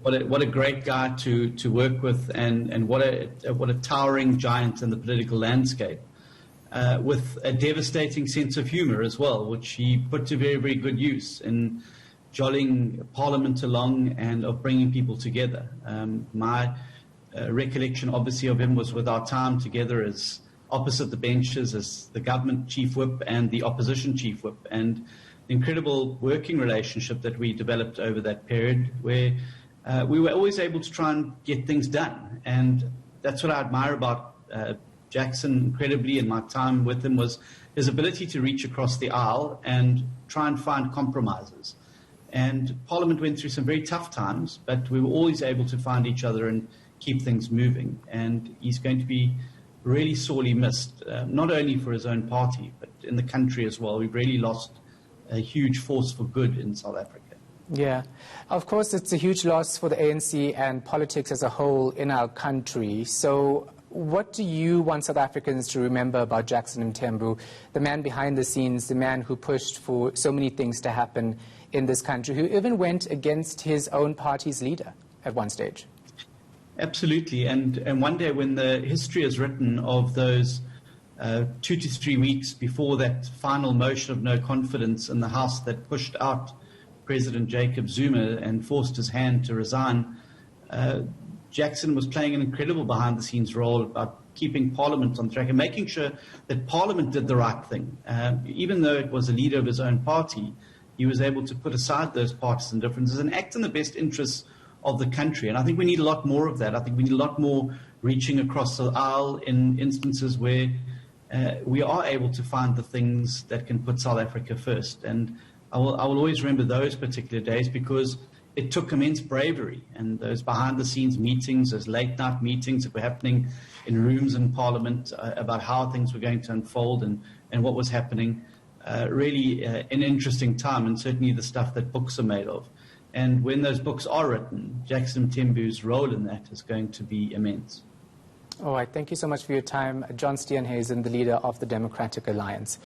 what a great guy to work with, and what a towering giant in the political landscape, with a devastating sense of humour as well, which he put to very, very good use in jolling Parliament along and of bringing people together. My recollection, obviously, of him was with our time together as opposite the benches as the government chief whip and the opposition chief whip, and the incredible working relationship that we developed over that period, where we were always able to try and get things done. And that's what I admire about Jackson incredibly in my time with him, was his ability to reach across the aisle and try and find compromises. And Parliament went through some very tough times, but we were always able to find each other and keep things moving. And he's going to be really sorely missed, not only for his own party, but in the country as well. We've really lost a huge force for good in South Africa. Yeah, of course, it's a huge loss for the ANC and politics as a whole in our country. So what do you want South Africans to remember about Jackson Mthembu, the man behind the scenes, the man who pushed for so many things to happen in this country, who even went against his own party's leader at one stage? Absolutely. And one day when the history is written of those 2 to 3 weeks before that final motion of no confidence in the House that pushed out President Jacob Zuma and forced his hand to resign, Jackson was playing an incredible behind-the-scenes role about keeping Parliament on track and making sure that Parliament did the right thing. Even though it was a leader of his own party, he was able to put aside those partisan differences and act in the best interests of the country. And I think we need a lot more of that. I think we need a lot more reaching across the aisle in instances where we are able to find the things that can put South Africa first. And I will always remember those particular days, because it took immense bravery, and those behind-the-scenes meetings, those late-night meetings that were happening in rooms in Parliament about how things were going to unfold and what was happening, really an interesting time, and certainly the stuff that books are made of. And when those books are written, Jackson Mthembu's role in that is going to be immense. All right, thank you so much for your time. John Steenhuisen, the leader of the Democratic Alliance.